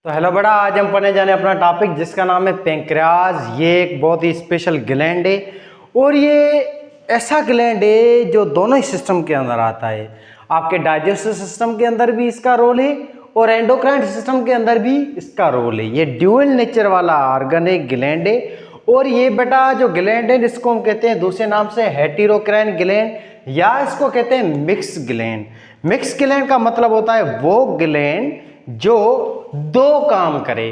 तो हेलो बेटा, आज हम पढ़ने जाने अपना टॉपिक जिसका नाम है पेंक्रियाज। ये एक बहुत ही स्पेशल ग्लैंड है और ये ऐसा ग्लैंड है जो दोनों ही सिस्टम के अंदर आता है। आपके डाइजेस्टिव सिस्टम के अंदर भी इसका रोल है और एंडोक्राइन सिस्टम के अंदर भी इसका रोल है। ये ड्यूअल नेचर वाला ऑर्गन है, ग्लैंड है। और ये बेटा जो ग्लैंड है इसको हम कहते हैं दूसरे नाम से हेटेरोक्राइन ग्लैंड या इसको कहते हैं मिक्स ग्लैंड। मिक्स ग्लैंड का मतलब होता है वो ग्लैंड जो दो काम करे,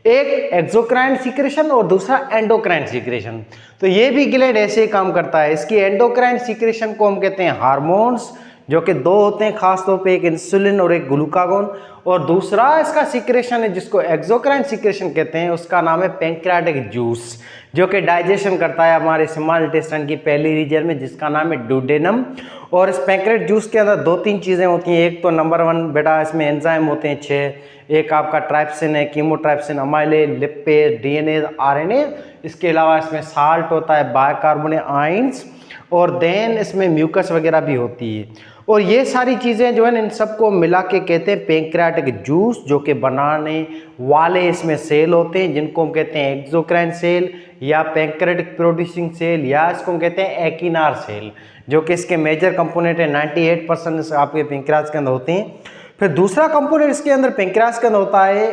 एक एक्सोक्राइन सीक्रेशन और दूसरा एंडोक्राइन सीक्रेशन। तो ये भी ग्लैंड ऐसे ही काम करता है। इसकी एंडोक्राइन सीक्रेशन को हम कहते हैं हार्मोन्स, जो कि दो होते हैं खास तौर पे, एक इंसुलिन और एक ग्लूकागोन। और दूसरा इसका सीक्रेशन है जिसको एक्सोक्राइन सीक्रेशन कहते हैं, उसका नाम है पैंक्रियाटिक जूस, जो कि डाइजेशन करता है हमारे स्मॉल इंटेस्टाइन की पहली रीजन में जिसका नाम है डुडेनम। और इस पैंक्रियाटिक जूस के अंदर दो तीन चीज़ें होती हैं। एक तो नंबर 1 बेटा इसमें एंजाइम होते हैं 6। एक आपका ट्राइप्सिन है, कीमोट्राइप्सिन, अमाइलेज, लिपेज, डीएनए, आरएनए। इसके अलावा इसमें साल्ट होता है, बाइकार्बोनेट आयंस, और देन इसमें म्यूकस वगैरह भी होती है। और ये सारी चीज़ें जो है इन सबको मिला के कहते हैं पैंक्रियाटिक जूस, जो कि बनाने वाले इसमें सेल होते हैं जिनको हम कहते हैं एक्सोक्राइन सेल या पैंक्रियाटिक प्रोड्यूसिंग सेल या इसको हम कहते हैं एकिनार सेल, जो कि इसके मेजर कंपोनेंट है। 98% आपके पैंक्रियाज के अंदर होते हैं। फिर दूसरा कंपोनेंट इसके अंदर पैंक्रियाज के अंदर होता है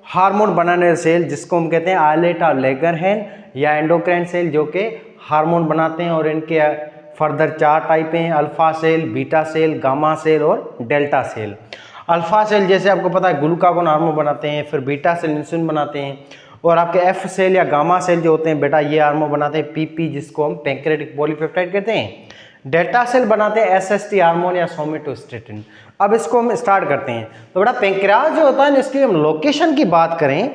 हार्मोन बनाने वाले सेल, जिसको हम कहते हैं आइलेट और लैगरहैन या एंडोक्राइन सेल, जो कि हार्मोन बनाते हैं। और इनके फर्दर 4 टाइप हैं: alpha cell, beta cell, gamma cell और डेल्टा सेल। अल्फा सेल जैसे आपको पता है ग्लूकागोन हार्मोन बनाते हैं, फिर बीटा सेल इंसुलिन बनाते हैं, और आपके एफ सेल या गामा सेल जो होते हैं बेटा ये हार्मोन बनाते हैं पीपी, जिसको हम पैंक्रियाटिक पॉलीपेप्टाइड कहते हैं। डेल्टा सेल बनाते हैं एसएसटी हार्मोन या सोमेटोस्टेटिन। अब इसको हम स्टार्ट करते हैं। तो बेटा पैंक्रियाज जो होता है इसकी हम लोकेशन की बात करें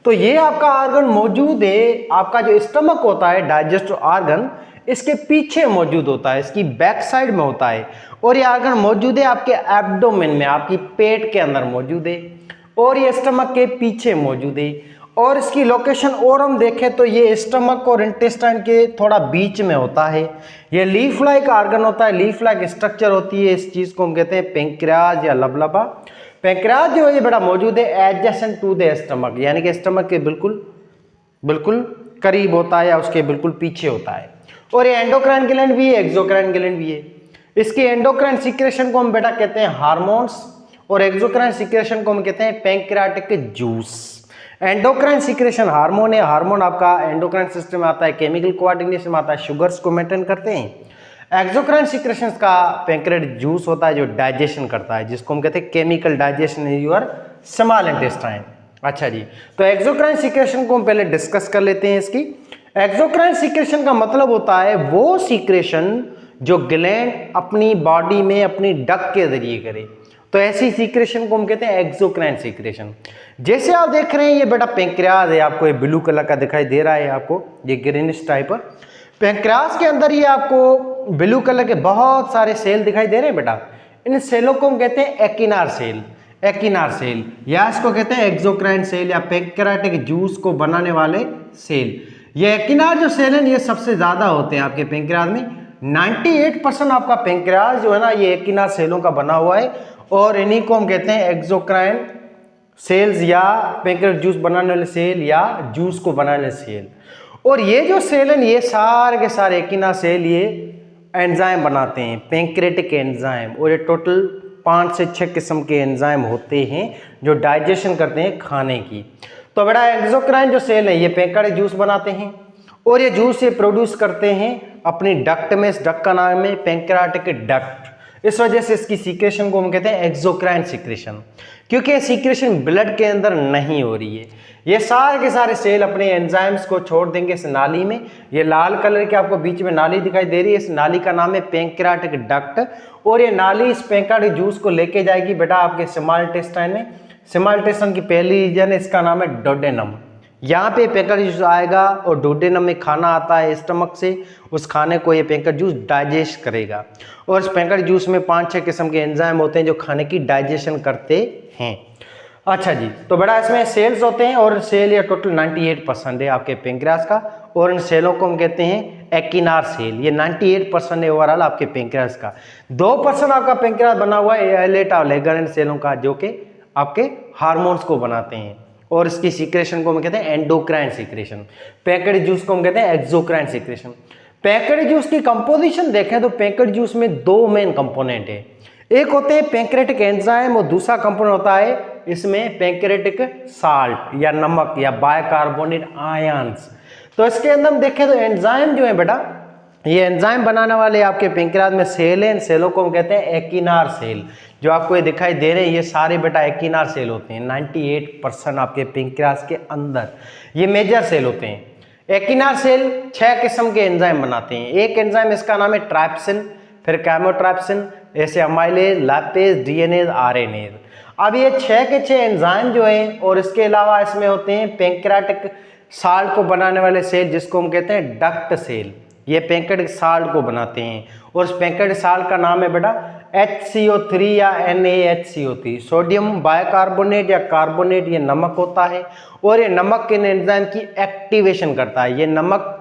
तो ये आपका ऑर्गन मौजूद है, आपका जो स्टमक होता है डाइजेस्टिव ऑर्गन, इसके पीछे मौजूद होता है, इसकी बैक साइड में होता है। और ये ऑर्गन मौजूद है आपके एब्डोमेन में, आपकी पेट के अंदर मौजूद है, और ये स्टमक के पीछे मौजूद है। और इसकी लोकेशन और हम देखें तो ये स्टमक और इंटेस्टाइन के थोड़ा बीच में होता है। ये लीफ लाइक ऑर्गन होता है, लीफ लाइक स्ट्रक्चर होती है। इस चीज को हम कहते हैं पैंक्रियाज या लबलबा। पैंक्रियाज जो है ये बड़ा मौजूद है एडजेसेंट टू द स्टमक, यानी कि स्टमक के बिल्कुल करीब होता है या उसके बिल्कुल पीछे होता है। और ये एंडोक्राइन ग्लैंड भी है, एक्सोक्राइन ग्लैंड भी है। इसकी एंडोक्राइन सीक्रेशन को हम बेटा कहते हैं हार्मोन्स और एक्सोक्राइन सीक्रेशन को हम कहते हैं pancreatic juice. Endocrine secretion hormone है, हार्मोन आपका एंडोक्राइन सिस्टम में आता है, केमिकल कोऑर्डिनेशन में आता है, शुगर्स को मेंटेन करते हैं। एक्सोक्राइन सीक्रेशन का पैंक्रियाटिक जूस होता है जो डाइजेशन करता है, जिसको हम कहते हैं chemical digestion in your small intestine. अच्छा जी, तो एक्सोक्राइन सीक्रेशन को हम पहले डिस्कस कर लेते हैं। इसकी एक्सोक्राइन सीक्रेशन का मतलब होता है वो सीक्रेशन जो ग्लैंड अपनी बॉडी में अपनी डक के जरिए करे, तो ऐसी सीक्रेशन को हम कहते हैं एक्सोक्राइन सीक्रेशन। जैसे आप देख रहे हैं ये बेटा पैंक्रियाज है, आपको ये ब्लू कलर का दिखाई दे रहा है, आपको ये ग्रीनिश टाइप। पैंक्रियाज के अंदर ये आपको ब्लू कलर के बहुत सारे सेल दिखाई दे रहे हैं बेटा। इन सेलों को हम कहते हैं एकिनार सेल, एकिनार सेल या इसको कहते हैं एक्सोक्राइन सेल या पैंक्रियाटिक जूस को बनाने वाले सेल। ये एकिनार जो सेल है ये सबसे ज्यादा होते हैं आपके पैंक्रियाज में। 98% आपका पैंक्रियाज जो है ना ये एकिनार सेलों का बना हुआ है, और इन्हीं को हम कहते हैं एक्सोक्राइन सेल्स या पैंक्रियाटिक जूस बनाने वाले सेल या जूस को बनाने वाले सेल। और ये जो सेल है ये सारे के सारे एकिनार सेल ये एंजाइम बनाते हैं, पैंक्रियाटिक एंजाइम। और ये टोटल 5 से 6 किस्म के एंजाइम होते हैं जो डाइजेशन करते हैं खाने की। तो बेटा एक्सोक्राइन जो सेल है ये पैंक्रियाटिक जूस बनाते हैं, और ये जूस ये प्रोड्यूस करते हैं अपनी डक्ट में। इस डक्ट का नाम है पैंक्रियाटिक डक्ट। इस वजह से इसकी सीक्रेशन को हम कहते हैं एक्सोक्राइन सीक्रेशन, क्योंकि ये सीक्रेशन ब्लड के अंदर नहीं हो रही है। ये सारे के सारे सेल अपने एंजाइम्स को छोड़ देंगे इस नाली में। ये लाल कलर की आपको बीच में नाली दिखाई दे रही है, इस नाली का नाम है पैंक्रियाटिक डक्ट। और ये नाली इस पैंक्रियाटिक जूस को लेके जाएगी बेटा आपके स्मॉल इंटेस्टाइन में। स्मॉल इंटेस्टाइन की पहली रीजन है, इसका नाम है डोडेनम। यहाँ पे पैंक्रियाटिक जूस आएगा और डोडेनम में खाना आता है स्टमक से, उस खाने को ये पैंक्रियाटिक जूस डाइजेस्ट करेगा। और इस पैंक्रियाटिक जूस में 5-6 किस्म के एंजाइम होते हैं जो खाने की डाइजेशन करते हैं। अच्छा जी, तो बेटा इसमें सेल्स होते हैं, और सेल या टोटल 98% है आपके पैंक्रियाज का। और इन सेलों को हम कहते हैं एकिनार सेल। ये 98% है ओवरऑल आपके पैंक्रियाज का। 2% आपका पैंक्रियाज बना हुआ है आइलेट और लैगरहैन सेलों का, जो कि आपके हार्मोन्स को बनाते हैं। और इसकी सीक्रेशन को हम कहते हैं एंडोक्राइन सीक्रेशन। पैक्ड जूस को हम कहते हैं एक्सोक्राइन सीक्रेशन। पैक्ड जूस की कंपोजिशन देखें तो पैक्ड जूस में दो मेन कंपोनेंट है, एक होते हैं पैंक्रेटिक एंजाइम और दूसरा कंपोनेंट होता है इसमें पैंक्रेटिक साल्ट या नमक या बाइकार्बोनेट आयंस। तो इसके अंदर हम देखें तो एंजाइम जो है बेटा, ये एंजाइम बनाने वाले आपके पैंक्रियाज में सेल है, इन सेलों को हम कहते हैं एकिनार सेल। जो आपको ये दिखाई दे रहे हैं ये सारे बेटा एकिनार सेल होते हैं। 98% आपके पैंक्रियाज के अंदर ये मेजर सेल होते हैं। एकिनार सेल 6 किस्म के एंजाइम बनाते हैं। एक एंजाइम इसका नाम है ट्राइप्सिन, फिर कैमोट्राइप्सिन, ऐसे अमाइलेज, लैपेज, डीएनएज, आरएनएज। अब ये 6 के 6 एंजाइम जो हैं और इसके अलावा इसमें होते हैं पैंक्रियाटिक साल्ट को बनाने वाले सेल जिसको हम कहते हैं डक्ट सेल। ये पैंक्रियाटिक साल्ट को बनाते हैं और उस पैंक्रियाटिक साल्ट का नाम है बेटा HCO3 या NaHCO3। सोडियम बाइकार्बोनेट या कार्बोनेट ये नमक होता है और ये नमक इन एंजाइम की एक्टिवेशन करता है। ये नमक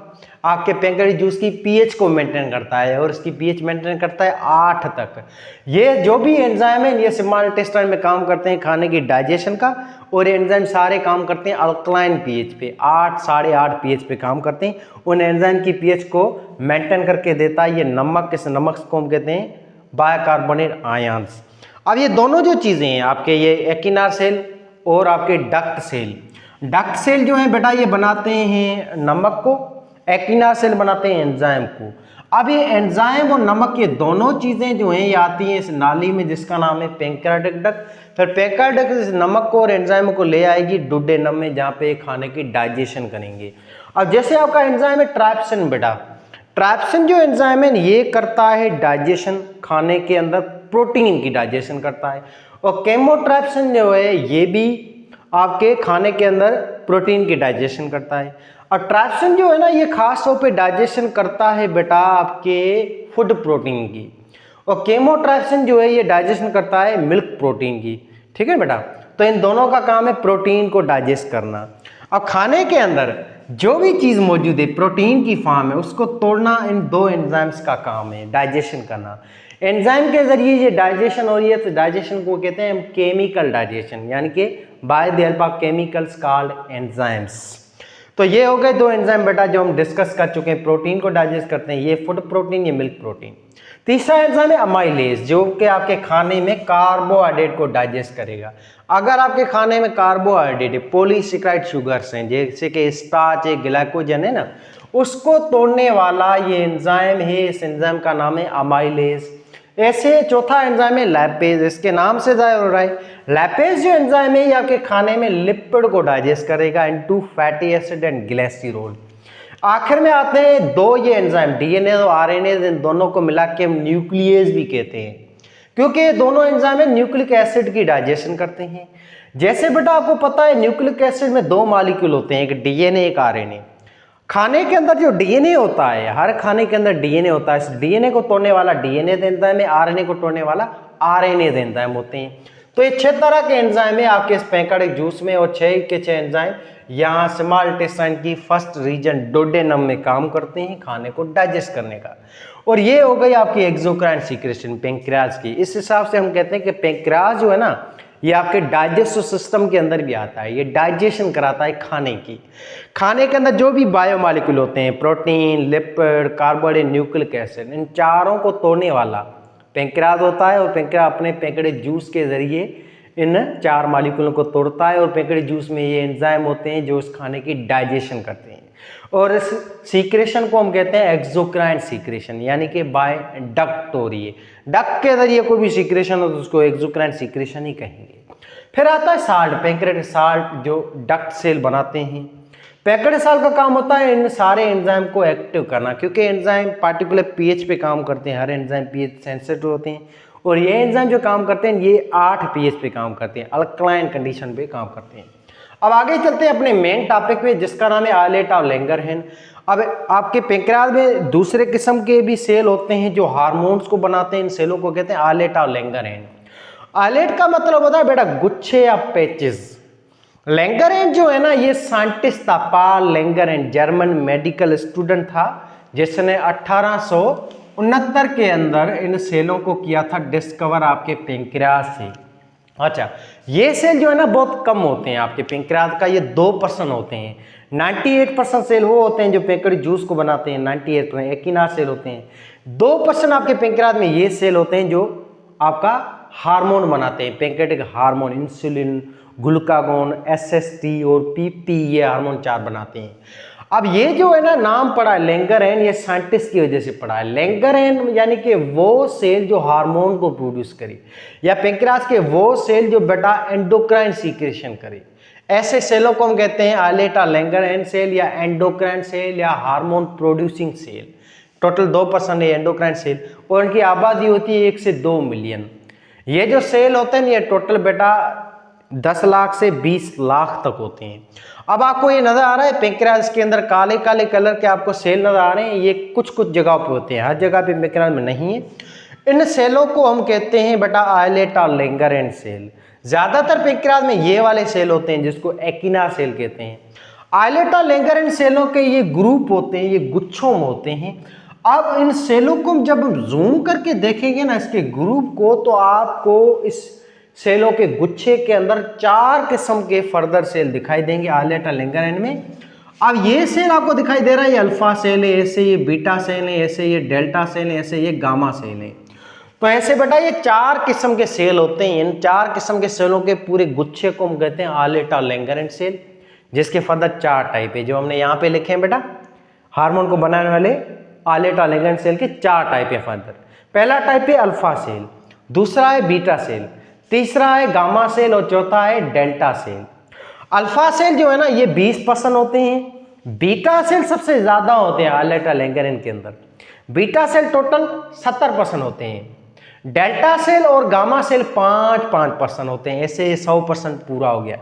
आपके पैंक्रियाटिक जूस की पीएच को मेंटेन करता है और इसकी पीएच मेंटेन करता है 8 तक। ये जो भी एंजाइम है ये स्मॉल इंटेस्टाइन में काम करते हैं खाने की डाइजेशन का, और ये एंजाइम सारे काम करते हैं अल्कलाइन पीएच पे, 8 साढ़े 8 पीएच पे काम करते हैं। उन एंजाइम की पीएच को मेंटेन करके देता है ये नमक। इस नमक को हम कहते हैं बाइकार्बोनेट आयंस। अब ये दोनों जो चीज़ें हैं आपके, ये एकिनार सेल और आपके डक्ट सेल। डक्ट सेल जो है बेटा ये बनाते हैं नमक को, एकिनार सेल बनाते हैं एंजाइम को। अब ये एंजाइम और नमक ये दोनों चीज़ें जो हैं ये आती हैं इस नाली में जिसका नाम है पैंक्रियाटिक डक्ट। फिर पैंक्रियाटिक डक्ट इस नमक को और एंजाइम को ले आएगी डुडेनम में जहाँ पे खाने की डाइजेशन करेंगे। अब जैसे आपका एंजाइम है ट्राइप्सिन बेटा, ट्राइप्सिन जो एंजाइम है ये करता है डाइजेशन, खाने के अंदर प्रोटीन की डाइजेशन करता है। और केमोट्राइप्सिन जो है ये भी आपके खाने के अंदर प्रोटीन की डाइजेशन करता है। और ट्राइप्सिन जो है ना ये खास तौर पे डाइजेशन करता है बेटा आपके फूड प्रोटीन की, और केमोट्राइप्सिन जो है ये डाइजेशन करता है मिल्क प्रोटीन की। ठीक है बेटा, तो इन दोनों का काम है प्रोटीन को डाइजेस्ट करना। अब खाने के अंदर जो भी चीज़ मौजूद है प्रोटीन की फॉर्म है उसको तोड़ना इन दो एंजाइम्स का काम है, डाइजेशन करना। एंजाइम के जरिए ये डाइजेशन हो रही है तो डाइजेशन को कहते हैं हम केमिकल डाइजेशन, यानी कि by the help of chemicals called enzymes. तो ये हो गए दो एंजाइम बेटा जो हम डिस्कस कर चुके हैं, प्रोटीन को डाइजेस्ट करते हैं, ये फूड प्रोटीन, ये मिल्क प्रोटीन। तीसरा एंजाइम है अमाइलेज जो कि आपके खाने में कार्बोहाइड्रेट को डाइजेस्ट करेगा। अगर आपके खाने में कार्बोहाइड्रेट पॉलीसेकेराइड शुगर्स हैं जैसे कि स्टार्च है, ग्लाइकोजन है ना, उसको तोड़ने वाला ये एंजाइम है, इस एंजाइम का नाम है अमाइलेज। ऐसे चौथा एंजाइम है लैपेज, इसके नाम से जाहिर हो रहा है। लैपेज जो एंजाइम है ये आपके खाने में लिपिड को डाइजेस्ट करेगा into fatty acid and glycerol. आखिर में आते हैं दो ये एंजाइम डीएनए और आरएनए, इन दोनों को मिला के हम न्यूक्लियस भी कहते हैं क्योंकि ये दोनों एंजाइम न्यूक्लिक एसिड की डाइजेशन करते हैं। जैसे बेटा आपको पता है न्यूक्लिक एसिड में दो मॉलिक्यूल होते हैं, एक डीएनए एक आरएनए। खाने के अंदर जो डीएनए होता है, हर खाने के अंदर डीएनए होता है, इस डीएनए को तोड़ने वाला डीएनए एंजाइम है, आरएनए को तोड़ने वाला आरएनए एंजाइम होते हैं। तो ये 6 तरह के एंजाइम है आपके इस पैंक्रियाटिक जूस में, और 6 के 6 एंजाइम यहाँ स्मॉल इंटेस्टाइन की फर्स्ट रीजन डुडेनम में काम करते हैं खाने को डाइजेस्ट करने का। और ये हो गई आपकी एक्सोक्राइन सीक्रेशन पैंक्रियाज की। इस हिसाब से हम कहते हैं कि पैंक्रियाज जो है ना ये आपके डाइजेस्टिव सिस्टम के अंदर भी आता है, ये डाइजेशन कराता है खाने की। खाने के अंदर जो भी बायोमॉलिक्यूल होते हैं, protein, lipid, carbohydrate, nucleic acid, इन चारों को तोड़ने वाला पैंक्रियाज होता है। और पैंक्रियाज अपने पैंक्रियाटिक जूस के जरिए इन 4 मॉलिक्यूलों को तोड़ता है, और पैंक्रियाटिक जूस में ये एंजाइम होते हैं जो उस खाने की डाइजेशन करते हैं। और इस सीक्रेशन को हम कहते हैं एक्सोक्राइन सीक्रेशन, यानी कि बाय डक्ट हो रही है। डक्ट के जरिए कोई भी सीक्रेशन हो तो उसको एक्सोक्राइन सीक्रेशन ही कहेंगे। फिर आता है साल्ट, पैंक्रियाटिक साल्ट जो डक्ट सेल बनाते हैं। पैंक्रियाटिक साल्ट का काम होता है इन सारे एंजाइम को एक्टिव करना, क्योंकि एंजाइम पार्टिकुलर पीएच पे काम करते हैं, हर एंजाइम पीएच सेंसिटिव होते हैं। और ये एंजाइम जो काम करते हैं ये 8 पीएच पे काम करते हैं, अल्कलाइन कंडीशन पे काम करते हैं। अब आगे चलते हैं अपने मेन टॉपिक पे जिसका नाम है आइलेट ऑफ लैंगरहैंस। अब आपके पैंक्रियाज में दूसरे किस्म के भी सेल होते हैं जो हार्मोन्स को बनाते हैं, इन सेलों को कहते हैं आइलेट ऑफ लैंगरहैंस। आइलेट का मतलब होता है बेटा गुच्छे या पैचेस। लैंगरहैंस जो है ना ये साइंटिस्ट था, पाल लैंगरहैंस, जर्मन मेडिकल स्टूडेंट था जिसने 1869 के अंदर इन सेलों को किया था डिस्कवर आपके पैंक्रियाज से। अच्छा, ये सेल जो है ना बहुत कम होते हैं आपके पेंक्रियाज का, ये 2% होते हैं। 98% सेल वो होते हैं जो पेंक्रियाटिक जूस को बनाते हैं, 98% एकिनार सेल होते हैं। 2% आपके पेंक्रियाज में ये सेल होते हैं जो आपका हार्मोन बनाते हैं, pancreatic hormone, insulin, glucagon, SST और पीपी, ये हार्मोन 4 बनाते हैं। अब ये जो है ना नाम पड़ा है लैंगरहैंस, ये साइंटिस्ट की वजह से पड़ा है। लैंगरहैंस यानी कि वो सेल जो हार्मोन को प्रोड्यूस करे, या पेंक्रियाज के वो सेल जो बेटा एंडोक्राइन सीक्रेशन करे, ऐसे सेलों को हम कहते हैं आइलेटा लैंगरहैंस सेल या एंडोक्राइन सेल या हार्मोन प्रोड्यूसिंग सेल। टोटल 2% है एंडोक्राइन सेल, और इनकी आबादी होती है 1 से 2 मिलियन। ये जो सेल होते हैं ये टोटल बेटा 10 लाख से 20 लाख तक होते हैं। अब आपको ये नजर आ रहा है पेंक्रियाज के अंदर काले काले कलर के आपको सेल नजर आ रहे हैं, ये कुछ कुछ जगह पे होते हैं, हर जगह पे पेंक्रियाज में नहीं है। इन सेलों को हम कहते हैं बेटा आइलेटा लैंगरहैंस सेल। ज्यादातर पेंक्रियाज में ये वाले सेल होते हैं जिसको एकिनार सेल कहते हैं। आइलेटा लैंगरहैंस सेलों के ये ग्रुप होते हैं, ये गुच्छों में होते हैं। अब इन सेलों को जब हम जूम करके देखेंगे ना इसके ग्रुप को, तो आपको इस सेलों के गुच्छे के अंदर 4 किस्म के फर्दर सेल दिखाई देंगे आइलेटा लैंगरहैंस में। अब ये सेल आपको दिखाई दे रहा है, ये अल्फा सेल है, ऐसे ये बीटा सेल है, ऐसे ये डेल्टा सेल है, ऐसे ये गामा सेल है। तो ऐसे बेटा ये 4 किस्म के सेल होते हैं। इन 4 किस्म के सेलों के पूरे गुच्छे को हम कहते हैं आइलेटा लैंगरहैंस सेल, जिसके फर्दर 4 टाइप है जो हमने यहाँ पे लिखे हैं बेटा। हार्मोन को बनाने वाले आइलेटा लैंगरहैंस सेल के 4 टाइप है फर्दर। पहला टाइप है अल्फा सेल, दूसरा है बीटा सेल, तीसरा है गामा सेल और चौथा है डेल्टा सेल। अल्फा सेल जो है ना ये 20% होते हैं, बीटा सेल सबसे ज्यादा होते हैं आइलेटा लैंगरहैंस के अंदर, बीटा सेल टोटल 70% होते हैं, डेल्टा सेल और गामा सेल 5% होते हैं। ऐसे 100% पूरा हो गया।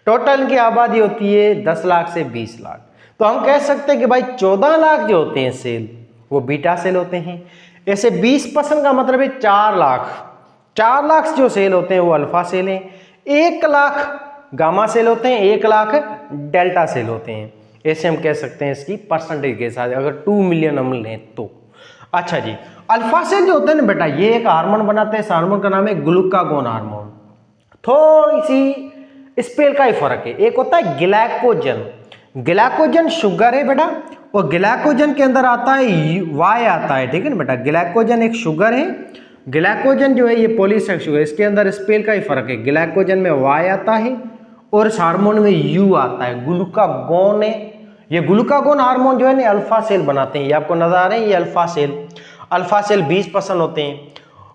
टोटल इनकी आबादी होती है 10 लाख से 20 लाख। तो हम कह सकते हैं कि भाई 14 लाख जो होते हैं सेल वो बीटा सेल होते हैं। ऐसे 20% का मतलब है 4 लाख। 4 लाख जो सेल होते हैं वो अल्फा सेल हैं, 1 लाख गामा सेल होते हैं, 1 लाख डेल्टा सेल होते हैं। ऐसे हम कह सकते हैं इसकी परसेंटेज के साथ, अगर 2 मिलियन हम लें तो। अच्छा जी, अल्फा सेल जो होते हैं ना बेटा ये एक हार्मोन बनाते हैं, इस हार्मोन का नाम है ग्लूकागोन हार्मोन। थोड़ी सी स्पेल का ही फर्क है, एक होता है ग्लाइकोजन, ग्लाइकोजन शुगर है बेटा, और ग्लाइकोजन के अंदर आता है वाई आता है, ठीक है ना बेटा। ग्लाइकोजन एक शुगर है, ग्लाइकोजन जो है ये पॉलीसेकेराइड शुगर, इसके अंदर स्पेल का ही फर्क है। ग्लाइकोजन में वाई आता है और इस हार्मोन में यू आता है, ग्लूकागोन है। ये ग्लूकागोन हार्मोन जो है ना अल्फा सेल बनाते हैं, ये आपको नजर आ रहे हैं, ये अल्फा सेल 20% होते हैं।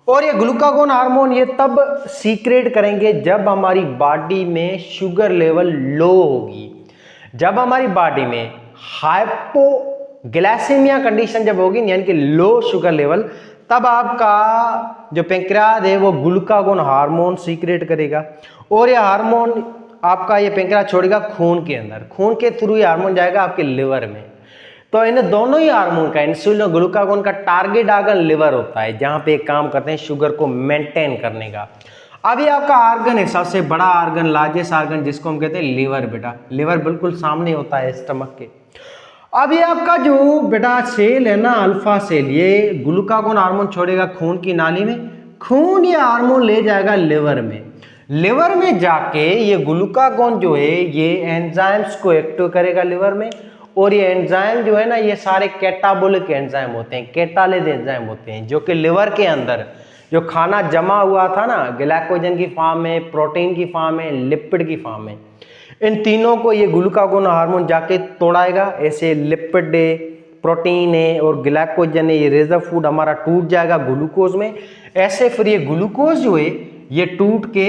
और ये ग्लूकागोन हार्मोन ये तब सीक्रेट करेंगे जब हमारी बॉडी में शुगर लेवल लो होगी, जब हमारी बॉडी में हाइपोग्लाइसेमिया कंडीशन जब होगी, यानी कि लो शुगर लेवल, तब आपका जो पेंक्रियाज है वो ग्लूकागोन हार्मोन सीक्रेट करेगा। और ये हार्मोन आपका ये पेंक्रियाज छोड़ेगा खून के अंदर, खून के थ्रू ये हार्मोन जाएगा आपके लिवर में। तो इन दोनों ही हार्मोन का, इंसुलिन और ग्लूकागोन का टारगेट आर्गन लिवर होता है, जहां पे काम करते हैं शुगर को मेंटेन करने का। अब ये आपका आर्गन है, सबसे बड़ा आर्गन, लार्जेस्ट आर्गन, जिसको हम कहते हैं लिवर बेटा। लिवर बिल्कुल सामने होता है स्टमक के। अब ये आपका जो बेटा सेल है ना अल्फा सेल, ये ग्लूकागोन हार्मोन छोड़ेगा खून की नाली में, खून ये हार्मोन ले जाएगा लिवर में, लिवर में जाके ये ग्लूकागोन जो है ये एंजाइम्स को एक्टिव करेगा लिवर में। और ये एंजाइम जो है ना ये सारे कैटाबोलिक एंजाइम होते हैं, कैटालिज एंजाइम होते हैं, जो कि लिवर के अंदर जो खाना जमा हुआ था ना ग्लाइकोजन की फॉर्म में, प्रोटीन की फॉर्म में, लिपिड की फॉर्म में, इन तीनों को ये ग्लूकागोन हार्मोन जाके तोड़ाएगा। ऐसे लिपिड है, प्रोटीन है और ग्लाइकोजन है, ये रिजर्व फूड हमारा टूट जाएगा ग्लूकोज में। ऐसे फिर ये ग्लूकोज जो है ये टूट के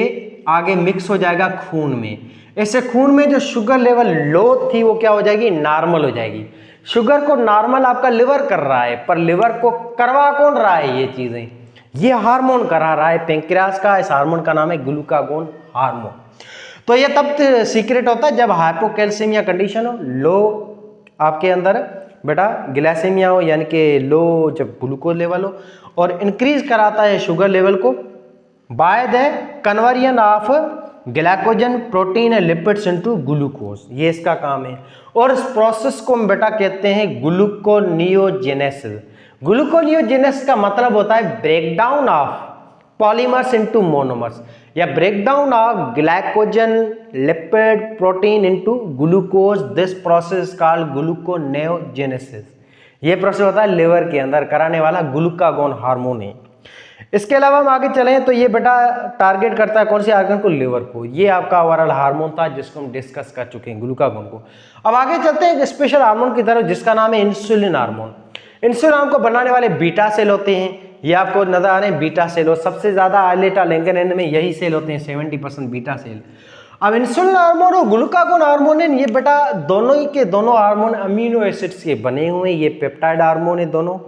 आगे मिक्स हो जाएगा खून में। ऐसे खून में जो शुगर लेवल लो थी वो क्या हो जाएगी, नॉर्मल हो जाएगी। शुगर को नॉर्मल आपका लिवर कर रहा है, पर लिवर को करवा कौन रहा है, ये चीजें ये हार्मोन करा रहा है पेंक्रियाज का। इस हार्मोन का नाम है ग्लूकागोन हार्मोन। तो ये तब सीक्रेट होता है जब हाइपोकैल्सीमिया कंडीशन हो, लो आपके अंदर बेटा ग्लाइसेमिया हो, यानी कि लो जब ग्लूकोज लेवल हो, और इंक्रीज कराता है शुगर लेवल को by the conversion of glycogen protein and lipids into glucose, ये इसका काम है। और इस प्रोसेस को हम बेटा कहते हैं ग्लूकोनियोजेनेसिस। ग्लूकोनियोजेनेसिस का मतलब होता है breakdown of polymers into monomers, या break down of glycogen lipid protein into glucose, this process called gluconeogenesis. ये प्रोसेस होता है लिवर के अंदर कराने वाला ग्लूकागोन हार्मोन है। इसके अलावा हम आगे चलें तो ये बेटा टारगेट करता है कौन सी ऑर्गन को, लिवर को। ये आपका ओवरऑल हार्मोन था जिसको हम डिस्कस कर चुके हैं, ग्लूकागोन को। अब आगे चलते हैं एक स्पेशल हार्मोन की तरफ जिसका नाम है इंसुलिन हार्मोन। इंसुलिन हार्मोन को बनाने वाले बीटा सेल होते हैं, ये आपको नजर आ रहे हैं बीटा सेल, और सबसे ज्यादा आइलेट लैंगरहैंस में यही सेल होते हैं, 70% बीटा सेल। अब इंसुलिन हार्मोन और ग्लूकागोन हार्मोन है, ये बेटा दोनों ही के दोनों हार्मोन अमीनो एसिड्स के बने हुए हैं, ये पेप्टाइड हार्मोन है दोनों।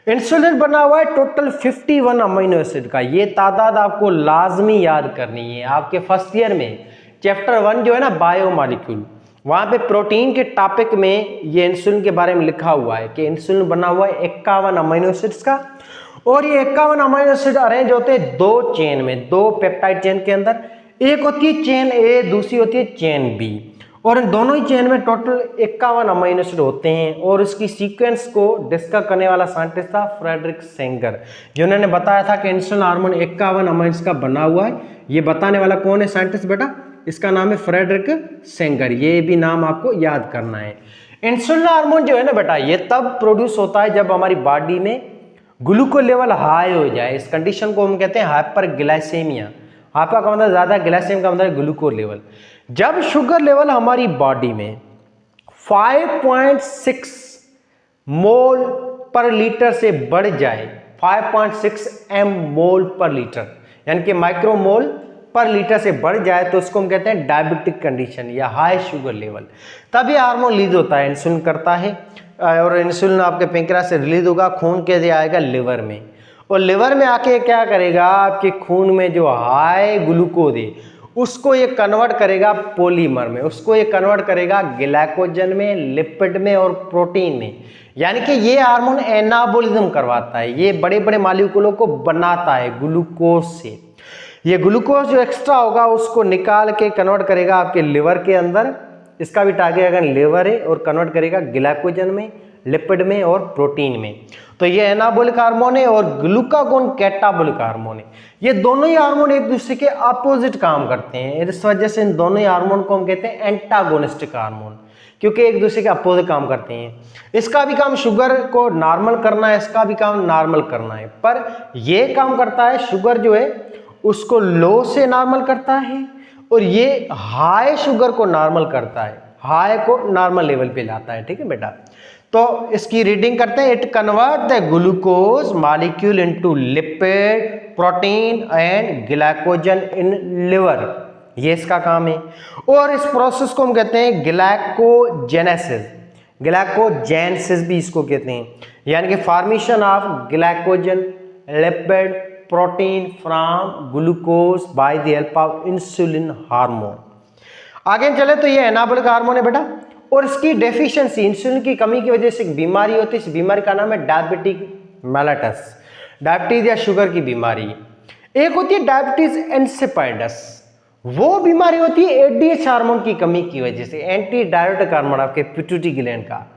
इंसुलिन बना हुआ है टोटल 51 अमीनो एसिड का। ये तादाद आपको लाजमी याद करनी है आपके फर्स्ट ईयर में, चैप्टर 1 जो है ना बायोमॉलिक्यूल, वहां पे प्रोटीन के टॉपिक में ये इंसुलिन के बारे में लिखा हुआ है कि इंसुलिन बना हुआ है 51 अमीनो एसिड्स का, और ये 51 अमीनो एसिड अरेंज होते हैं दो चेन में, दो पेप्टाइड चेन के अंदर। एक होती है चेन ए, दूसरी होती है चेन बी, और इन दोनों ही चेन में टोटल 51 अमीनो एसिड होते हैं। और इसकी सीक्वेंस को डिस्कस करने वाला साइंटिस्ट था फ्रेडरिक सेंगर, जिन्होंने बताया था कि इंसुलिन हार्मोन 51 अमीनो एसिड का बना हुआ है। ये बताने वाला कौन है साइंटिस्ट बेटा, इसका नाम है फ्रेडरिक सेंगर, ये भी नाम आपको याद करना है। इंसुलिन हार्मोन जो है ना बेटा, ये तब प्रोड्यूस होता है जब हमारी बॉडी में ग्लूकोज लेवल हाई हो जाए। इस कंडीशन को हम कहते हैं हाइपरग्लाइसेमिया। हाइपर का मतलब ज्यादा, ग्लाइसेमिया का मतलब ग्लूकोज लेवल। जब शुगर लेवल हमारी बॉडी में 5.6 मोल पर लीटर से बढ़ जाए, 5.6 एम मोल पर लीटर यानी कि माइक्रोमोल पर लीटर से बढ़ जाए, तो उसको हम कहते हैं डायबिटिक कंडीशन या हाई शुगर लेवल। तब ये हार्मोन रिलीज होता है, इंसुलिन करता है, और इंसुलिन आपके पेंक्रियास से रिलीज होगा, खून के लिए आएगा लिवर में, और लिवर में आके क्या करेगा, आपके खून में जो हाई ग्लूकोज है उसको ये कन्वर्ट करेगा पॉलीमर में, उसको ये कन्वर्ट करेगा ग्लाइकोजन में, लिपिड में और प्रोटीन में। यानी कि ये हार्मोन एनाबोलिज्म करवाता है, ये बड़े बड़े मॉलिक्यूलों को बनाता है ग्लूकोज से। ये ग्लूकोज जो एक्स्ट्रा होगा उसको निकाल के कन्वर्ट करेगा आपके लिवर के अंदर, इसका भी टारगेट अगर लिवर है, और कन्वर्ट करेगा ग्लाइकोजन में, लिपिड में और प्रोटीन में। तो ये एनाबोलिक हार्मोन है, और ग्लूकागोन कैटाबोलिक हार्मोन है। ये दोनों ही हार्मोन एक दूसरे के अपोजिट काम करते हैं, इस वजह से इन दोनों ही हार्मोन को हम कहते हैं एंटागोनिस्टिक हार्मोन, क्योंकि एक दूसरे के अपोजिट काम करते हैं। इसका भी काम शुगर को नॉर्मल करना है, इसका भी काम नॉर्मल करना है, पर ये काम करता है शुगर जो है उसको लो से नॉर्मल करता है, और ये हाई शुगर को नॉर्मल करता है, हाई को नॉर्मल लेवल पे लाता है। ठीक है बेटा, तो इसकी रीडिंग करते हैं। It convert the glucose molecule into lipid, protein and glycogen in liver, ये इसका काम है। और इस प्रोसेस को हम कहते हैं ग्लाइकोजेनेसिस, ग्लाइकोजेनेसिस भी इसको कहते हैं, यानी कि formation of glycogen, lipid, protein from glucose by the help of insulin hormone. आगे चले तो ये एनाबोलिक हार्मोन है बेटा, और इसकी डेफिशिएंसी, इंसुलिन की कमी की वजह से एक बीमारी होती है, इस बीमारी का नाम है डायबिटिक मेलेटस, डायबिटीज या शुगर की बीमारी। एक होती है डायबिटीज इंसिपिडस, वो बीमारी होती है एडीएच हार्मोन की कमी की वजह से, एंटी डायरेटिक हार्मोन आपके पिट्यूटरी ग्लैंड का।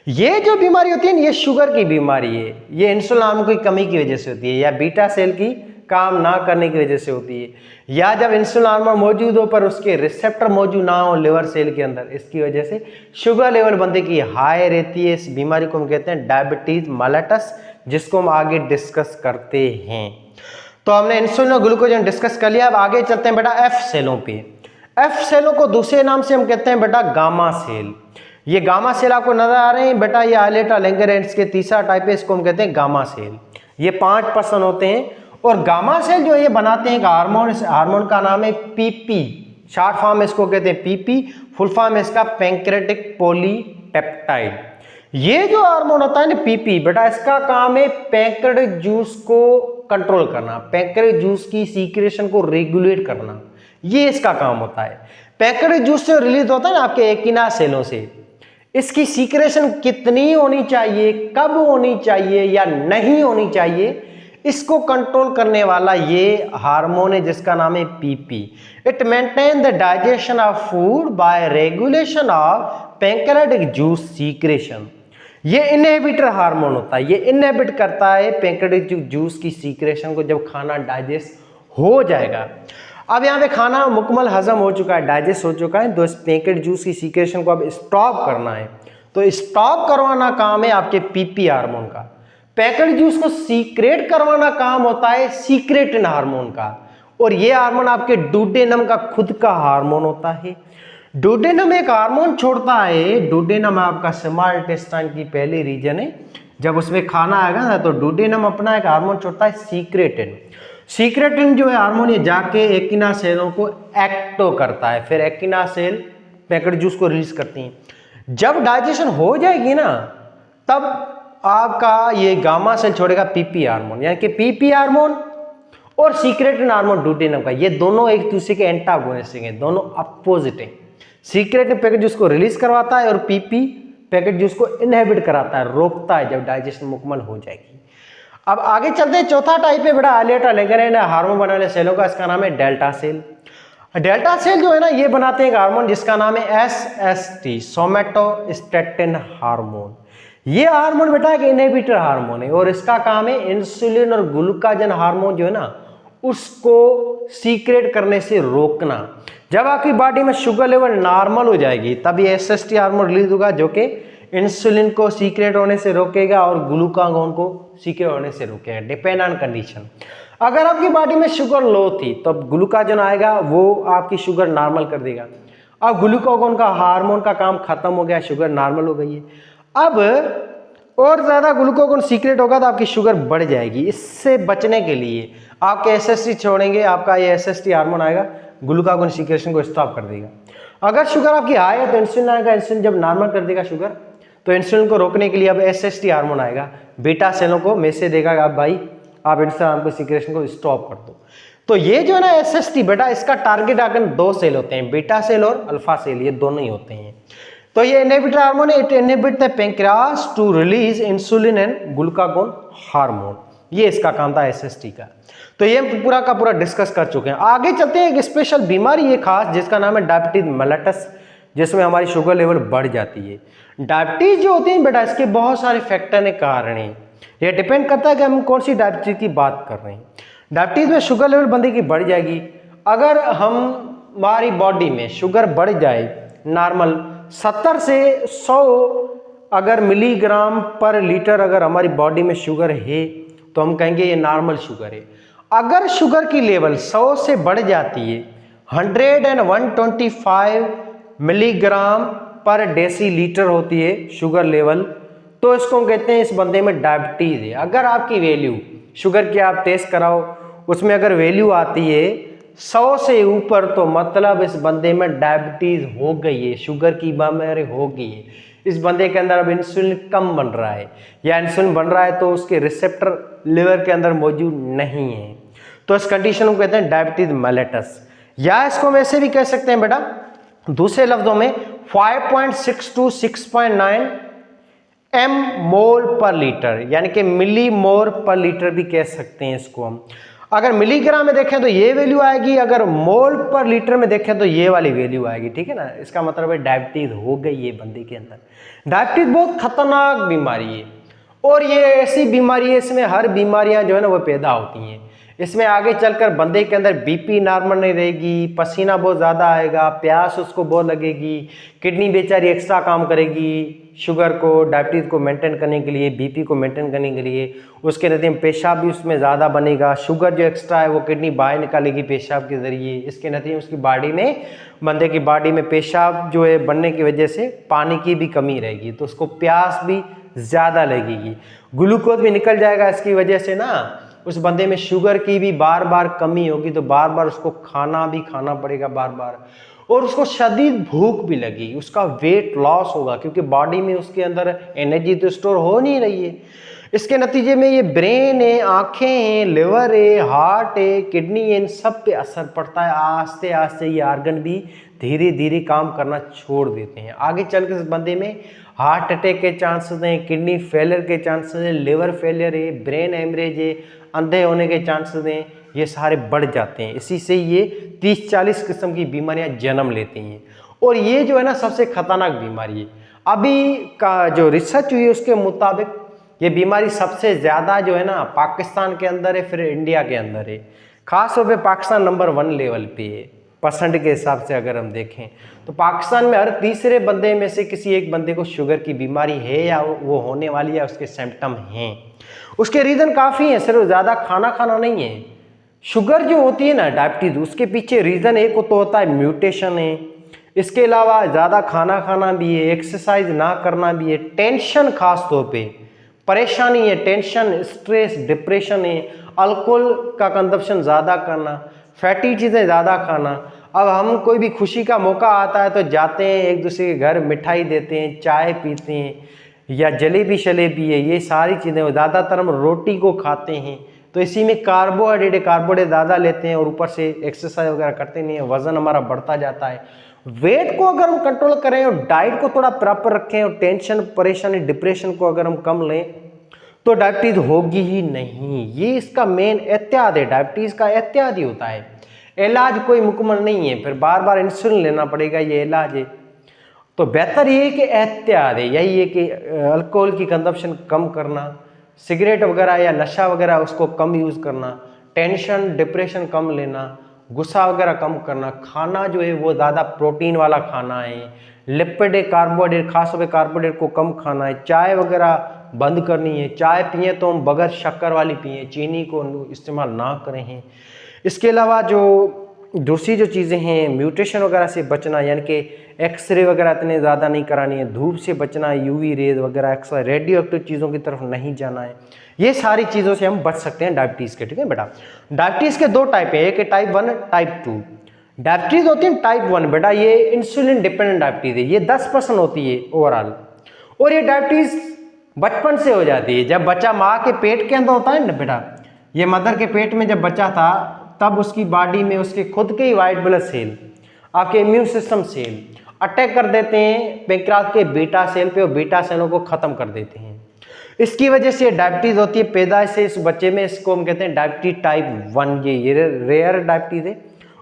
ये जो बीमारी होती है ये शुगर की बीमारी है, ये इंसुलिन हार्मोन की कमी की वजह से होती है, या बीटा सेल की काम ना करने की वजह से होती है, या जब इंसुलिन हार्मोन मौजूद हो पर उसके रिसेप्टर मौजूद ना हो लिवर सेल के अंदर, इसकी वजह से शुगर लेवल बंदे की हाई रहती है। इस बीमारी को हम कहते हैं डायबिटीज मेलेटस, जिसको हम आगे डिस्कस करते हैं। तो हमने इंसुलिन और ग्लूकोज डिस्कस कर लिया। अब आगे चलते हैं बेटा एफ सेलों पे। एफ सेलों को दूसरे नाम से हम कहते हैं बेटा गामा सेल। ये गामा सेल आपको नजर आ रहे हैं बेटा, ये आइलेटा लैंगरहैंस के तीसरा टाइप है, इसको हम कहते हैं गामा सेल। ये 5% होते हैं, और गामा सेल जो ये बनाते हैं हार्मोन, इस हार्मोन का नाम है पीपी, शॉर्ट फॉर्म इसको कहते हैं पीपी, फुल फॉर्म इसका पैंक्रेटिक पॉलीपेप्टाइड। ये जो हार्मोन होता है ना पीपी बेटा, इसका काम है पैंक्रेटिक जूस को कंट्रोल करना, पैंक्रेटिक जूस की सीक्रेशन को रेगुलेट करना, ये इसका काम होता है। पैंक्रेटिक जूस से रिलीज होता है ना आपके एकिना सेलों से, इसकी सीक्रेशन कितनी होनी चाहिए, कब होनी चाहिए या नहीं होनी चाहिए, इसको कंट्रोल करने वाला ये हार्मोन है जिसका नाम है PP. It maintain the digestion of food by regulation of pancreatic juice secretion. ये इनहिबिटर हार्मोन होता है, ये इनहिबिट करता है पैंक्रेटिक जूस की सीक्रेशन को जब खाना डाइजेस्ट हो जाएगा। अब यहाँ पे खाना मुकम्मल हजम हो चुका है, डाइजेस्ट हो चुका है, तो इस पैकेट जूस की सीक्रेशन को अब स्टॉप करना है। तो स्टॉप करवाना काम है आपके पीपी हार्मोन का। पैकेट जूस को सीक्रेट करवाना काम होता है सीक्रेटिन हार्मोन का, और ये हार्मोन आपके डुडेनम का खुद का हार्मोन होता है। डुडेनम एक हार्मोन छोड़ता है, डुडेनम आपका स्मॉल इंटेस्टाइन की पहली रीजन है, जब उसमें खाना आएगा ना तो डुडेनम अपना एक हार्मोन छोड़ता है सीक्रेटिन। सीक्रेटिन जो है हार्मोन, ये जाके एकिना सेलों को एक्टो करता है, फिर एकिना सेल पैकेट जूस को रिलीज करती हैं। जब डाइजेशन हो जाएगी ना तब आपका ये गामा सेल छोड़ेगा पीपी हार्मोन, यानी कि पीपी हार्मोन और सीक्रेटिन हार्मोन डुडेनम का, ये दोनों एक दूसरे के एंटागोनिस्टिक हैं, दोनों अपोजिट हैं। सीक्रेटिन पैकेट जूस को रिलीज करवाता है और पीपी पैकेट जूस को इनहिबिट कराता है, रोकता है जब डाइजेशन मुकम्मल हो जाएगी। अब आगे चलते हैं, चौथा टाइप है बड़ा आलेटा लेकर हार्मोन बनाने वाले सेलों का, इसका नाम है डेल्टा सेल। डेल्टा सेल जो है ना ये बनाते हैं एक हार्मोन जिसका नाम है SST, सोमेटोस्टेटिन हार्मोन। ये हार्मोन बेटा एक इनहिबिटर हार्मोन है और इसका काम है इंसुलिन और ग्लूकागन हार्मोन जो है ना उसको सीक्रेट करने से रोकना। जब आपकी बॉडी में शुगर लेवल नॉर्मल हो जाएगी तब ये SST हार्मोन रिलीज होगा जो कि इंसुलिन को सीक्रेट होने से रोकेगा और ग्लूकागोन को सीक्रेट होने से रोकेगा, डिपेंड ऑन कंडीशन। अगर आपकी बॉडी में शुगर लो थी तो ग्लूकागोन आएगा, वो आपकी शुगर नॉर्मल कर देगा। अब ग्लूकागोन का हार्मोन का काम खत्म हो गया, शुगर नॉर्मल हो गई है। अब और ज़्यादा ग्लूकागोन सीक्रेट होगा तो आपकी शुगर बढ़ जाएगी। इससे बचने के लिए आपके SST छोड़ेंगे, आपका ये SST हार्मोन आएगा, ग्लूकागोन सीक्रेशन को स्टॉप कर देगा। अगर शुगर आपकी हाई है तो इंसुलिन आएगा, इंसुलिन जब नॉर्मल कर देगा शुगर, तो इंसुलिन को रोकने के लिए अब SST हार्मोन आएगा, बीटा सेलों को मैसेज देगा आप भाई आप इंसुलिन को सीक्रेशन को स्टॉप कर दो। तो ये जो है ना SST बेटा, इसका टारगेट आकर दो सेल होते हैं, बीटा सेल और अल्फा सेल, ये दोनों ही होते हैं। तो ये इनहिबिटर हार्मोन है, it inhibit the pancreas to release insulin and glucagon hormone, ये इसका काम था SST का। तो ये पूरा का पूरा डिस्कस कर चुके हैं। आगे चलते हैं, एक स्पेशल बीमारी है खास जिसका नाम है डायबिटीज मेलिटस, जिसमें हमारी शुगर लेवल बढ़ जाती है। डायबिटीज जो होती है बेटा इसके बहुत सारे फैक्टर के कारण है, ये डिपेंड करता है कि हम कौन सी डायबिटीज की बात कर रहे हैं। डायबिटीज में शुगर लेवल बंदे की बढ़ जाएगी। अगर हमारी बॉडी में शुगर बढ़ जाए नॉर्मल 70 से 100 अगर मिलीग्राम पर लीटर अगर हमारी बॉडी में शुगर है तो हम कहेंगे ये नॉर्मल शुगर है। अगर शुगर की लेवल 100 से बढ़ जाती है 100 and 125 मिलीग्राम पर डेसीलीटर होती है शुगर लेवल, तो इसको हम कहते हैं इस बंदे में डायबिटीज है। अगर आपकी वैल्यू शुगर की आप टेस्ट कराओ उसमें अगर वैल्यू आती है 100 से ऊपर तो मतलब इस बंदे में डायबिटीज हो गई है, शुगर की बीमारी हो गई है। इस बंदे के अंदर अब इंसुलिन कम बन रहा है, या इंसुलिन बन रहा है तो उसके रिसेप्टर लिवर के अंदर मौजूद नहीं है, तो इस कंडीशन को कहते हैं डायबिटीज मेलिटस। या इसको हम ऐसे भी कह सकते हैं बेटा दूसरे लफ्जों में 5.6 to 6.9 एम मोल पर लीटर, यानी कि मिली मोल पर लीटर भी कह सकते हैं इसको हम। अगर मिलीग्राम में देखें तो ये वैल्यू आएगी, अगर मोल पर लीटर में देखें तो ये वाली वैल्यू आएगी, ठीक है ना। इसका मतलब है डायबिटीज हो गई है बंदे के अंदर। डायबिटीज बहुत खतरनाक बीमारी है और ये ऐसी बीमारी है इसमें हर बीमारियां जो है ना वो पैदा होती हैं। इसमें आगे चलकर बंदे के अंदर बीपी नॉर्मल नहीं रहेगी, पसीना बहुत ज़्यादा आएगा, प्यास उसको बहुत लगेगी, किडनी बेचारी एक्स्ट्रा काम करेगी शुगर को डायबिटीज़ को मेंटेन करने के लिए, बीपी को मेंटेन करने के लिए। उसके नतीजे में पेशाब भी उसमें ज़्यादा बनेगा, शुगर जो एक्स्ट्रा है वो किडनी बाहर निकालेगी पेशाब के ज़रिए। इसके नतीजे में उसकी बॉडी में बंदे की बॉडी में पेशाब जो है बनने की वजह से पानी की भी कमी रहेगी, तो उसको प्यास भी ज़्यादा लगेगी, ग्लूकोज भी निकल जाएगा इसकी वजह से ना। उस बंदे में शुगर की भी बार बार कमी होगी तो बार बार उसको खाना भी खाना पड़ेगा बार बार, और उसको शदीद भूख भी लगेगी, उसका वेट लॉस होगा क्योंकि बॉडी में उसके अंदर एनर्जी तो स्टोर हो नहीं रही है। इसके नतीजे में ये ब्रेन है, आँखें हैं, लिवर है, हार्ट है, किडनी है, इन सब पे असर पड़ता है। आस्ते आस्ते ये आर्गन भी धीरे धीरे काम करना छोड़ देते हैं। आगे चल के इस बंदे में हार्ट अटैक के चांसेस हैं, किडनी फेलियर के चांसेस हैं, लिवर फेलियर है, ब्रेन हेमरेज है, अंधे होने के चांसेस हैं, ये सारे बढ़ जाते हैं। इसी से ये 30-40 किस्म की बीमारियां जन्म लेती हैं और ये जो है ना सबसे खतरनाक बीमारी है। अभी का जो रिसर्च हुई है उसके मुताबिक ये बीमारी सबसे ज़्यादा जो है ना पाकिस्तान के अंदर है, फिर इंडिया के अंदर है। खास तौर पे पाकिस्तान नंबर 1 लेवल पे है परसेंट के हिसाब से। अगर हम देखें तो पाकिस्तान में हर तीसरे बंदे में से किसी एक बंदे को शुगर की बीमारी है या वो होने वाली है, उसके सिम्टम हैं। उसके रीज़न काफ़ी हैं, सिर्फ ज़्यादा खाना खाना नहीं है। शुगर जो होती है ना डायबिटीज़, उसके पीछे रीज़न एक तो होता है म्यूटेशन है, इसके अलावा ज़्यादा खाना खाना भी है, एक्सरसाइज ना करना भी है, टेंशन खास तौर पे परेशानी है, टेंशन, स्ट्रेस, डिप्रेशन है, अल्कोहल का कंजप्शन ज़्यादा करना, फैटी चीज़ें ज़्यादा खाना। अब हम कोई भी खुशी का मौका आता है तो जाते हैं एक दूसरे के घर, मिठाई देते हैं, चाय पीते हैं या जलेबी शलेबी है, ये सारी चीज़ें। ज़्यादातर हम रोटी को खाते हैं, तो इसी में कार्बोहाइड्रेट ज़्यादा लेते हैं और ऊपर से एक्सरसाइज वगैरह करते नहीं है, वज़न हमारा बढ़ता जाता है। वेट को अगर हम कंट्रोल करें और डाइट को थोड़ा प्रॉपर रखें और टेंशन, परेशानी, डिप्रेशन को अगर हम कम लें तो डायबिटीज़ होगी ही नहीं। ये इसका मेन एहतियात है, डायबिटीज़ का एहतियात ही होता है। इलाज कोई मुकम्मल नहीं है, फिर बार बार इंसुलिन लेना पड़ेगा, ये इलाज है। तो बेहतर ये है कि एहतियात है, यही है कि अल्कोहल की कंजप्शन कम करना, सिगरेट वगैरह या नशा वगैरह उसको कम यूज़ करना, टेंशन डिप्रेशन कम लेना, गुस्सा वगैरह कम करना, खाना जो है वो ज़्यादा प्रोटीन वाला खाना है, लिपिड कार्बोहाइड्रेट, खासतौर पे कार्बोहाइड्रेट को कम खाना है, चाय वगैरह बंद करनी है, चाय पिए तो हम बगैर शक्कर वाली पिए, चीनी को इस्तेमाल ना करें हैं। इसके अलावा जो दूसरी जो चीज़ें हैं, म्यूटेशन वगैरह से बचना, यानी कि एक्सरे वगैरह इतने ज़्यादा नहीं करानी है, धूप से बचना है, यूवी रेज वगैरह, एक्सरे रेडियो एक्टिव चीज़ों की तरफ नहीं जाना है। ये सारी चीज़ों से हम बच सकते हैं डायबिटीज़ के। ठीक है बेटा, डायबिटीज़ के 2 टाइप है, एक है टाइप 1, टाइप 2। डायबिटीज़ होती है टाइप 1 बेटा, ये इंसुलिन डिपेंडेंट डायबिटीज़ है, ये 10% होती है ओवरऑल, और ये डायबिटीज़ बचपन से हो जाती है। जब बच्चा माँ के पेट के अंदर होता है ना बेटा, ये मदर के पेट में जब बच्चा था तब उसकी बॉडी में उसके खुद के ही वाइट ब्लड सेल, आपके इम्यून सिस्टम सेल अटैक कर देते हैं पैंक्रियाज के बीटा सेल पे और बीटा सेलों को ख़त्म कर देते हैं। इसकी वजह से डायबिटीज़ होती है पैदाइश से इस बच्चे में, इसको हम कहते हैं डायबिटीज टाइप 1। ये रेयर डायबिटीज़ है।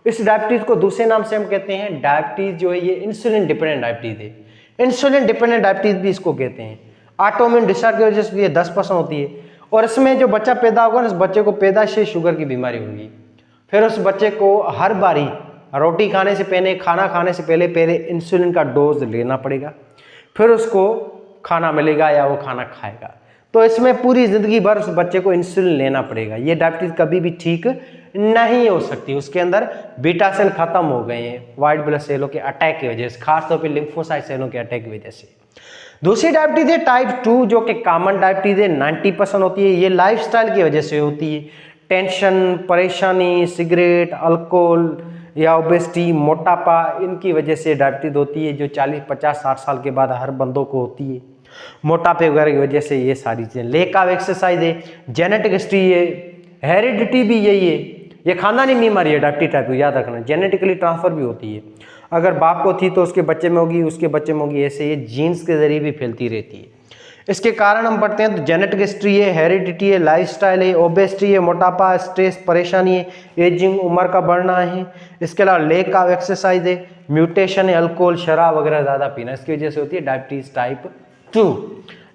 इस डायबिटीज़ को दूसरे नाम से हम कहते हैं डायबिटीज़ जो है ये इंसुलिन डिपेंडेंट डायबिटीज़ है। इंसुलिन डिपेंडेंट डायबिटीज़ भी इसको कहते हैं। ऑटोइम्यून डिसऑर्डर की वजह से ये 10% होती है, और इसमें जो बच्चा पैदा होगा ना, उस बच्चे को पैदाइश से शुगर की बीमारी होगी। फिर उस बच्चे को हर बारी रोटी खाने से पहले, खाना खाने से पहले इंसुलिन का डोज लेना पड़ेगा, फिर उसको खाना मिलेगा या वो खाना खाएगा। तो इसमें पूरी ज़िंदगी भर उस बच्चे को इंसुलिन लेना पड़ेगा। ये डायबिटीज़ कभी भी ठीक नहीं हो सकती। उसके अंदर बीटा सेल खत्म हो गए हैं वाइट ब्लड सेलों के अटैक की वजह से, खासतौर पर लिम्फोसाइट सेलों के अटैक की वजह से। दूसरी डायबिटीज़ है टाइप 2, जो कि कॉमन डायबिटीज़ है, 90% होती है। ये लाइफस्टाइल की वजह से होती है। टेंशन, परेशानी, सिगरेट, अल्कोहल या ओबेसिटी, मोटापा, इनकी वजह से डायबिटीज़ होती है, जो 40, 50, 60 साल के बाद हर बंदों को होती है। मोटापे वगैरह की वजह से ये सारी चीज़ें। लेक ऑफ एक्सरसाइज है, जेनेटिक हिस्ट्री है, हेरिडिटी भी यही है। ये खानदानी बीमारी है डायबिटीज टाइप 2, याद रखना। जेनेटिकली ट्रांसफ़र भी होती है, अगर बाप को थी तो उसके बच्चे में होगी, उसके बच्चे में होगी, ऐसे ये जीन्स के जरिए भी फैलती रहती है। इसके कारण हम पढ़ते हैं तो जेनेटिक हिस्ट्री है, हेरिडिटी है, लाइफस्टाइल है, ओबेसिटी है, मोटापा, स्ट्रेस, परेशानी है, एजिंग, उम्र का बढ़ना है। इसके अलावा लेक ऑफ एक्सरसाइज है, म्यूटेशन है, अल्कोहल, शराब वगैरह ज़्यादा पीना, इसकी वजह से होती है डायबिटीज़ टाइप 2।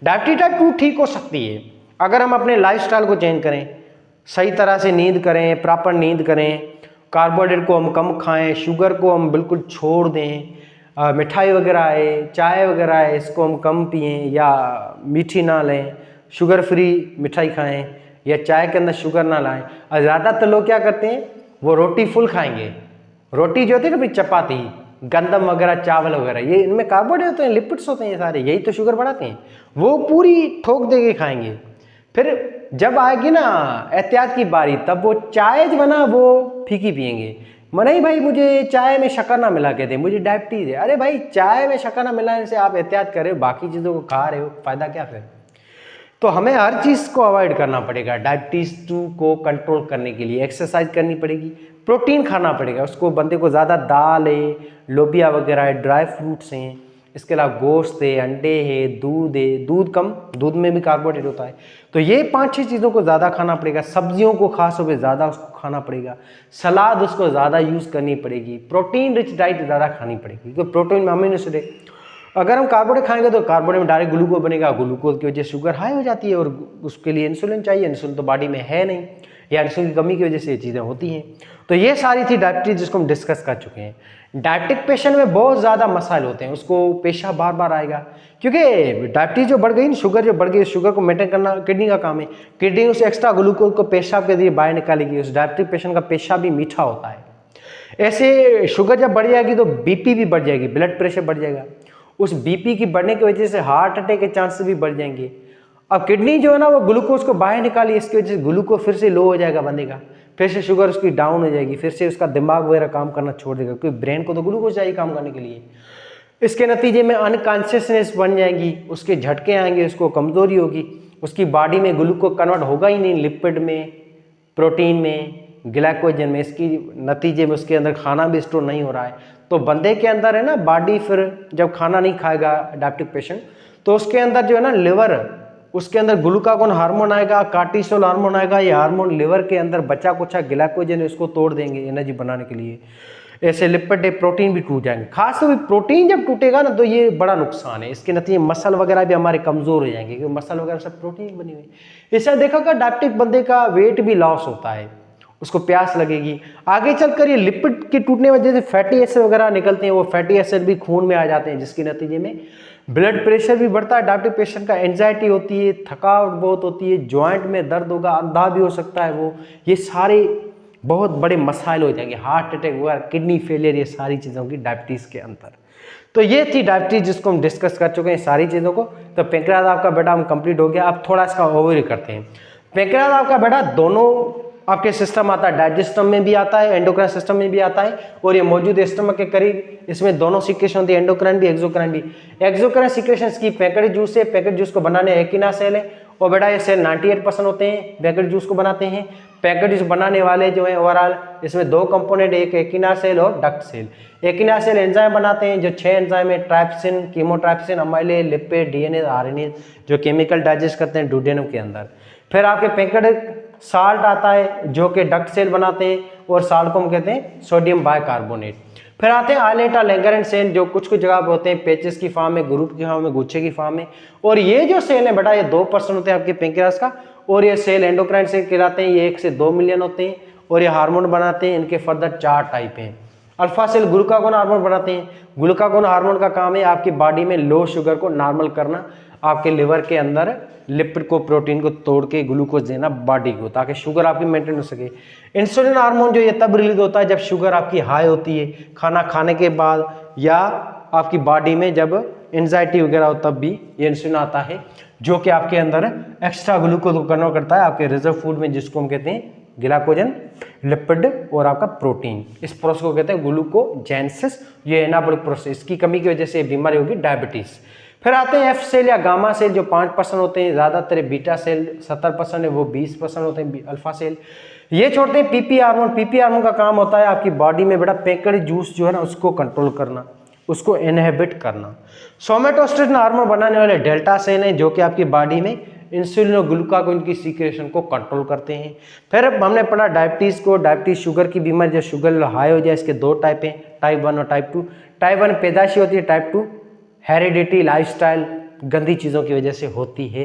डायबिटीज टाइप 2 ठीक हो सकती है अगर हम अपने लाइफस्टाइल को चेंज करें, सही तरह से नींद करें, प्रॉपर नींद करें, कार्बोहाइड्रेट को हम कम खाएं, शुगर को हम बिल्कुल छोड़ दें, मिठाई वगैरह है, चाय वगैरह है, इसको हम कम पिएं या मीठी ना लें, शुगर फ्री मिठाई खाएं या चाय के अंदर शुगर ना लाएं। और ज़्यादातर लोग क्या करते हैं, वो रोटी फुल खाएंगे। रोटी जो होती है ना भाई, चपाती, गंदम वगैरह, चावल वगैरह, ये इनमें कार्बोहाइड्रेट होते हैं, लिपिड्स होते हैं, ये सारे यही तो शुगर बढ़ाते हैं। वो पूरी ठोक दे के खाएंगे। फिर जब आएगी ना एहतियात की बारी, तब वो चाय जो बना वो फीकी पियेंगे। नहीं भाई मुझे चाय में शक्कर ना मिला के दे, मुझे डायबिटीज़ है। अरे भाई चाय में शक्कर ना मिलाने से आप एहतियात कर रहे हो, बाकी चीज़ों को खा रहे हो, फ़ायदा क्या फिर? तो हमें हर चीज़ को अवॉइड करना पड़ेगा। डायबिटीज़ 2 को कंट्रोल करने के लिए एक्सरसाइज करनी पड़ेगी, प्रोटीन खाना पड़ेगा उसको, बंदे को ज़्यादा दाल है, लोबिया वगैरह है, ड्राई फ्रूट्स हैं, इसके अलावा गोश्त है, अंडे है, दूध कम, दूध में भी कार्बोहाइड्रेट होता है। तो ये 5-6 चीज़ों को ज़्यादा खाना पड़ेगा। सब्जियों को खास तौर पे ज़्यादा उसको खाना पड़ेगा, सलाद उसको ज़्यादा यूज़ करनी पड़ेगी, प्रोटीन रिच डाइट ज़्यादा खानी पड़ेगी, क्योंकि प्रोटीन में अमीनो एसिड है। अगर हम कार्बोहाइड्रेट खाएंगे तो कार्बोहाइड्रेट में डायरेक्ट ग्लूकोज बनेगा, ग्लूकोज की वजह से शुगर हाई हो जाती है और उसके लिए इंसुलिन चाहिए, इंसुलिन तो बॉडी में है नहीं, या इंसुलिन की कमी की वजह से ये चीज़ें होती हैं। तो ये सारी थी डायबिटीज़ जिसको हम डिस्कस कर चुके हैं। डायबिटिक पेशेंट में बहुत ज़्यादा मसाइल होते हैं, उसको पेशाब बार बार आएगा, क्योंकि डायबिटीज़ जो बढ़ गई ना, शुगर जो बढ़ गई, शुगर को मेंटेन करना किडनी का काम है। किडनी उसे एक्स्ट्रा ग्लूकोज को पेशाब के जरिए बाहर निकालेगी। उस डायबिटिक पेशेंट का पेशाब भी मीठा होता है। ऐसे शुगर जब बढ़ जाएगी तो बीपी भी बढ़ जाएगी, ब्लड प्रेशर बढ़ जाएगा। उस बीपी की बढ़ने की वजह से हार्ट अटैक के चांसेस भी बढ़ जाएंगे। अब किडनी जो है ना वो ग्लूकोज को बाहर निकाली, इसकी वजह से ग्लूकोज फिर से लो हो जाएगा बंदे का, फिर से शुगर उसकी डाउन हो जाएगी, फिर से उसका दिमाग वगैरह काम करना छोड़ देगा, क्योंकि ब्रेन को तो ग्लूकोज चाहिए काम करने के लिए। इसके नतीजे में अनकॉन्शियसनेस बन जाएगी, उसके झटके आएंगे, उसको कमजोरी होगी, उसकी बॉडी में ग्लूकोज कन्वर्ट होगा ही नहीं लिपिड में, प्रोटीन में, ग्लाइकोजन में। इसकी नतीजे में उसके अंदर खाना भी स्टोर नहीं हो रहा है। तो बंदे के अंदर है ना बॉडी, फिर जब खाना नहीं खाएगा डायबिटिक पेशेंट, तो उसके अंदर जो है ना लिवर, उसके अंदर ग्लूकागोन हार्मोन आएगा, कार्टिसोल हार्मोन आएगा। ये हार्मोन लिवर के अंदर बचा कुचा ग्लाइकोजन उसको तोड़ देंगे एनर्जी बनाने के लिए। ऐसे लिपिड प्रोटीन भी टूट जाएंगे। खास तौर पर प्रोटीन जब टूटेगा ना तो ये बड़ा नुकसान है। इसके नतीजे मसल वगैरह भी हमारे कमजोर हो जाएंगे, क्योंकि मसल वगैरह सब प्रोटीन बनी हुई। इससे देखा कि डायबिटिक बंदे का वेट भी लॉस होता है, उसको प्यास लगेगी। आगे चलकर ये लिपिड के टूटने की वजह से फैटी एसिड वगैरह निकलते हैं, वो फैटी एसिड भी खून में आ जाते हैं, जिसके नतीजे में ब्लड प्रेशर भी बढ़ता है। डायबिटिक पेशेंट का एंजाइटी होती है, थकावट बहुत होती है, जॉइंट में दर्द होगा, अंधा भी हो सकता है वो। ये सारे बहुत बड़े मसाइल हो जाएंगे, हार्ट अटैक वगैरह, किडनी फेलियर, ये सारी चीज़ों की डायबिटीज़ के अंदर। तो ये थी डायबिटीज जिसको हम डिस्कस कर चुके हैं सारी चीज़ों को। तो पैंक्रियाज आपका बेटा हम कंप्लीट हो गया। अब थोड़ा इसका ओवरव्यू करते हैं। पैंक्रियाज आपका बेटा दोनों आपके सिस्टम आता है, डाइजेस्ट सिस्टम में भी आता है, एंडोक्राइन सिस्टम में भी आता है, और ये मौजूद स्टमक के करीब। इसमें दोनों सीक्रेशन होती है, एंडोक्राइन भी एक्सोक्राइन भी। एक्सोक्राइन सीक्रेशन की पैंक्रियाटिक जूस से, पैंक्रियाटिक जूस को बनाने एकिना सेल है, और बेटा ये सेल 98% होते हैं पैंक्रियाटिक जूस को बनाते हैं। पैंक्रियाटिक जूस बनाने वाले जो है ओवरऑल इसमें दो कंपोनेंट, एक एकिना सेल और डक्ट सेल। एकिना सेल एंजाइम बनाते हैं, जो 6 एंजाइम है, trypsin, chymotrypsin, amylase, lipid, DNA, RNA, जो केमिकल डाइजेस्ट करते हैं डुओडेनम के अंदर। फिर आपके पैंक्रियाटिक साल्ट आता है जो कि डक्ट सेल बनाते हैं, और साल्ट को हम कहते हैं सोडियम बाइकार्बोनेट। फिर आते हैं आइलेट और लैंगरेंज सेल, जो कुछ कुछ जगह पे होते हैं पेचेस की फॉर्म में, ग्रुप की फॉर्म में, गुच्छे की फॉर्म में। और ये जो सेल है बेटा ये 2% होते हैं आपके पैंक्रियास का, और ये सेल एंडोक्राइन सेल कहलाते हैं। ये 1 से 2 मिलियन होते हैं, और ये हार्मोन बनाते हैं। इनके फर्दर 4 टाइप हैं। अल्फा सेल ग्लूकागोन हार्मोन बनाते हैं। ग्लूकागोन हार्मोन का काम है आपकी बॉडी में लो शुगर को नॉर्मल करना, आपके लिवर के अंदर लिपिड को, प्रोटीन को तोड़ के ग्लूकोज देना बॉडी को, ताकि शुगर आपकी मेंटेन हो सके। इंसुलिन हार्मोन जो ये तब रिलीज होता है जब शुगर आपकी हाई होती है, खाना खाने के बाद, या आपकी बॉडी में जब एंजाइटी वगैरह हो, तब भी ये इंसुलिन आता है, जो कि आपके अंदर एक्स्ट्रा ग्लूकोज को कन्वर्ट करता है आपके रिजर्व फूड में, जिसको हम कहते हैं ग्लाइकोजन, लिपिड और आपका प्रोटीन। इस प्रोसेस को कहते हैं ग्लूकोजेनेसिस। ये एनाबॉलिक प्रोसेस, इसकी कमी की वजह से बीमारी होगी डायबिटीज। फिर आते हैं एफ सेल या गामा सेल, जो 5% होते हैं। ज़्यादातर बीटा सेल 70% है, वो 20% होते हैं अल्फा सेल। ये छोड़ते हैं पीपी हार्मोन। पीपी हार्मोन का काम होता है आपकी बॉडी में बेटा पैंक्रियाटिक जूस जो है ना उसको कंट्रोल करना, उसको इनहिबिट करना। सोमेटोस्टेरोन हार्मोन बनाने वाले डेल्टा सेल हैं, जो कि आपकी बॉडी में इंसुलिन और ग्लूकागोन की सीक्रेशन को कंट्रोल करते हैं। फिर हमने पढ़ा डायबिटीज़ को, डायबिटीज़ शुगर की बीमारी, जब शुगर हाई हो जाए, इसके 2 टाइप हैं, टाइप 1 और टाइप 2। टाइप 1 पैदाशी होती है, टाइप 2 हेरिडिटी, लाइफस्टाइल, गंदी चीज़ों की वजह से होती है।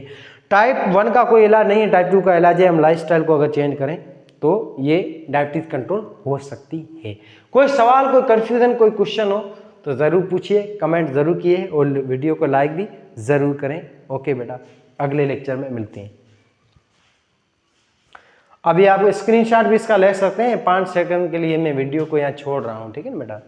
टाइप 1 का कोई इलाज नहीं है, टाइप 2 का इलाज है। हम लाइफस्टाइल को अगर चेंज करें तो ये डायबिटीज़ कंट्रोल हो सकती है। कोई सवाल, कोई कन्फ्यूज़न, कोई क्वेश्चन हो तो ज़रूर पूछिए, कमेंट ज़रूर किए, और वीडियो को लाइक भी ज़रूर करें। ओके बेटा, अगले लेक्चर में मिलते हैं। अभी आप स्क्रीनशॉट भी इसका ले सकते हैं। 5 सेकंड के लिए मैं वीडियो को यहाँ छोड़ रहा हूँ, ठीक है ना बेटा।